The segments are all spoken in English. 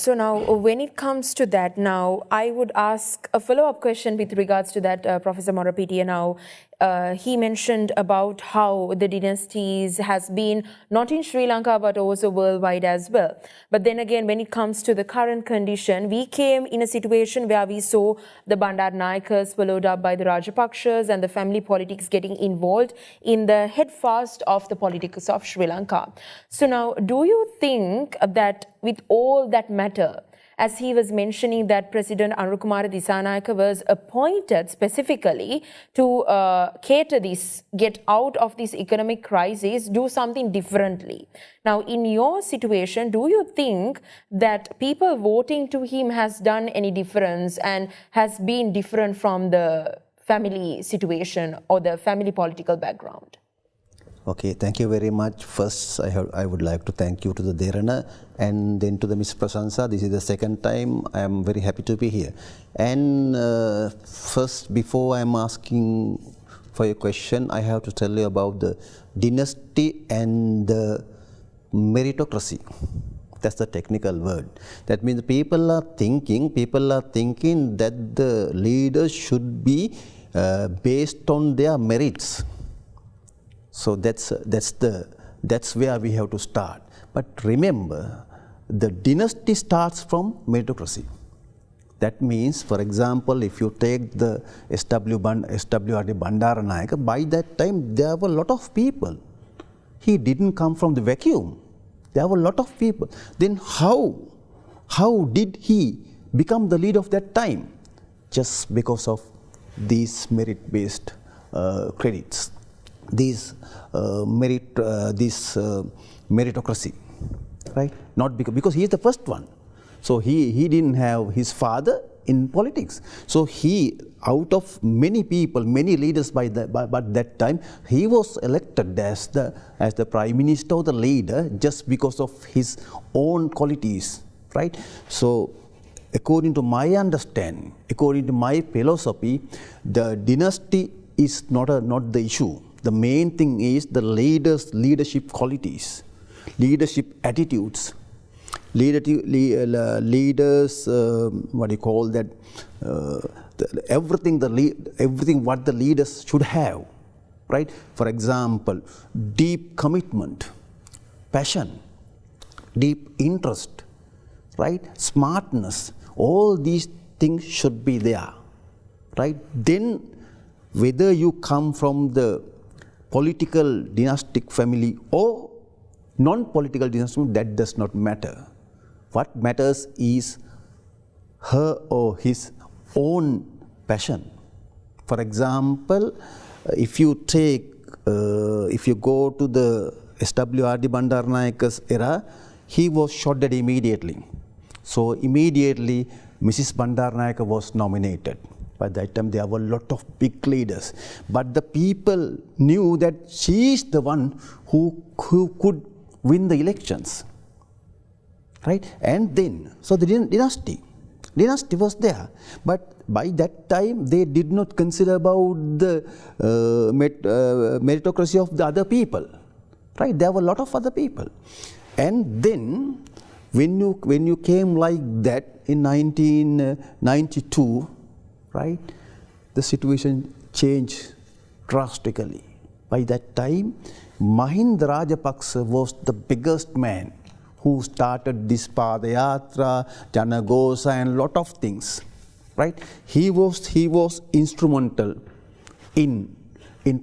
So now, when it comes to that, now I would ask a follow-up question with regards to that, Professor Morapitia. Now, he mentioned about how the dynasties has been not in Sri Lanka but also worldwide as well. But then again, when it comes to the current condition, we came in a situation where we saw the Bandar Nayakas followed up by the Rajapakshas and the family politics getting involved in the headfast of the politics of Sri Lanka. So now, do you think that with all that matter, as he was mentioning that President Anurukumara Disanayaka was appointed specifically to cater this, get out of this economic crisis, do something differently. Now, in your situation, do you think that people voting to him has done any difference and has been different from the family situation or the family political background? Okay, thank you very much. First, I would like to thank you to the Derana and then to the Miss Prasansa. This is the second time. I am very happy to be here. And first, before I am asking for your question, I have to tell you about the dynasty and the meritocracy. That's the technical word. That means people are thinking that the leaders should be based on their merits. So that's where we have to start. But remember, the dynasty starts from meritocracy. That means, for example, if you take the SWRD Bandara Nayaka, by that time there were a lot of people. He didn't come from the vacuum. There were a lot of people. Then how did he become the leader of that time? Just because of these merit-based credits. This meritocracy, right? Not because he is the first one. So he didn't have his father in politics. So he, out of many people, many leaders by that time, he was elected as the prime minister or the leader just because of his own qualities, right? So according to my understanding, according to my philosophy, the dynasty is not the issue. The main thing is the leadership qualities, leadership attitudes, leaders, what do you call that, everything what the leaders should have, right? For example, deep commitment, passion, deep interest, right? Smartness, all these things should be there, right? Then whether you come from the political dynastic family or non-political dynastic, that does not matter. What matters is her or his own passion. For example, if you go to the SWRD Bandaranaike's era, he was shot dead immediately. So immediately Mrs. Bandaranaike was nominated. By that time, there were a lot of big leaders. But the people knew that she is the one who could win the elections. Right? And then, so the dynasty was there. But by that time, they did not consider about the meritocracy of the other people. Right? There were a lot of other people. And then, when you came like that in 1992, right, the situation changed drastically. By that time, Mahinda Rajapaksa was the biggest man who started this Padayatra, Janagosa, and lot of things. Right? He was instrumental in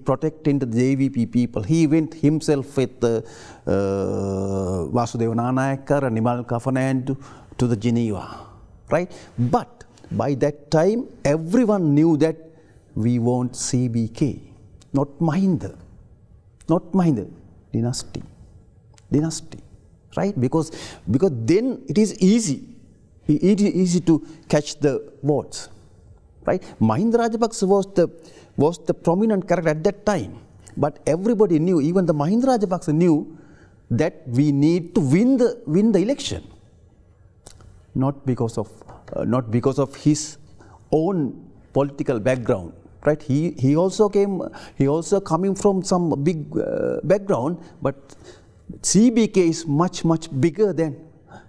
protecting the JVP people. He went himself with Vasudeva Nanayakar and Nimal Kafanand to the Geneva. Right? But by that time, everyone knew that we want CBK, not Mahinda, dynasty, right? Because then it is easy to catch the votes, right? Mahinda Rajapaksa was the prominent character at that time, but everybody knew, even the Mahinda Rajapaksa knew that we need to win the election, not because of his own political background, right? He also coming from some big background, but CBK is much bigger than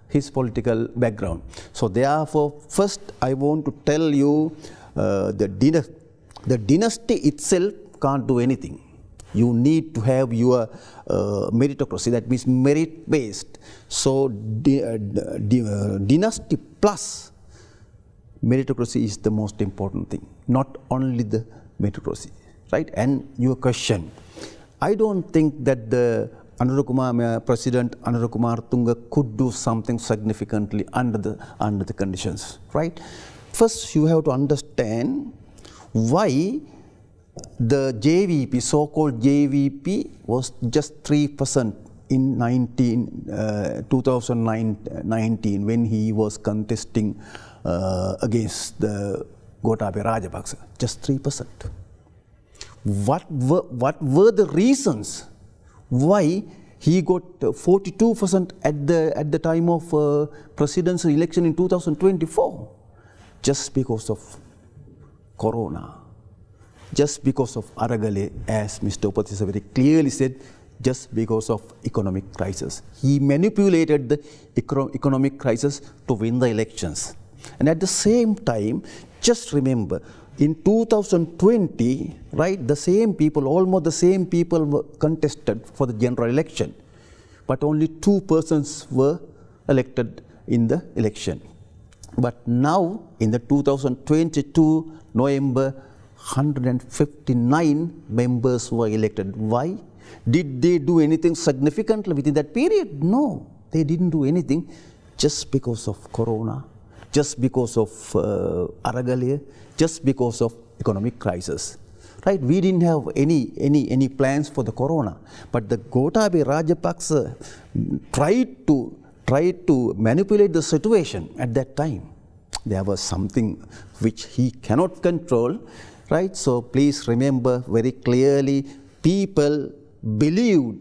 his political background. So therefore, first I want to tell you the dynasty itself can't do anything. You need to have your meritocracy, that means merit-based. So dynasty plus meritocracy is the most important thing, not only the meritocracy, right? And your question, I don't think that the President Anura Kumar Tunga could do something significantly under the conditions, right? First, you have to understand why the JVP, so-called JVP, was just 3% in 2019 when he was contesting against the Gotabaya Rajapaksa, just 3%. What were the reasons why he got 42% at the time of presidential election in 2024? Just because of Corona. Just because of Aragale, as Mr. Upatisha very clearly said, just because of economic crisis. He manipulated the economic crisis to win the elections. And at the same time, just remember, in 2020, right, the same people, almost the same people were contested for the general election, but only 2 persons were elected in the election. But now, in the 2022 November, 159 members were elected. Why? Did they do anything significantly within that period? No, they didn't do anything, just because of Corona, just because of Aragale, just because of economic crisis. Right? We didn't have any plans for the Corona, but the Gotabaya Rajapaksa tried to manipulate the situation at that time. There was something which he cannot control, right? So please remember very clearly, people believed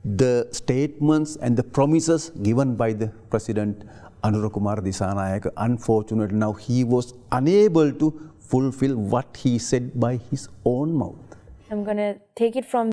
the statements and the promises given by the President Anura Kumar Disanayake. Unfortunately, now he was unable to fulfill what he said by his own mouth. I'm going to take it from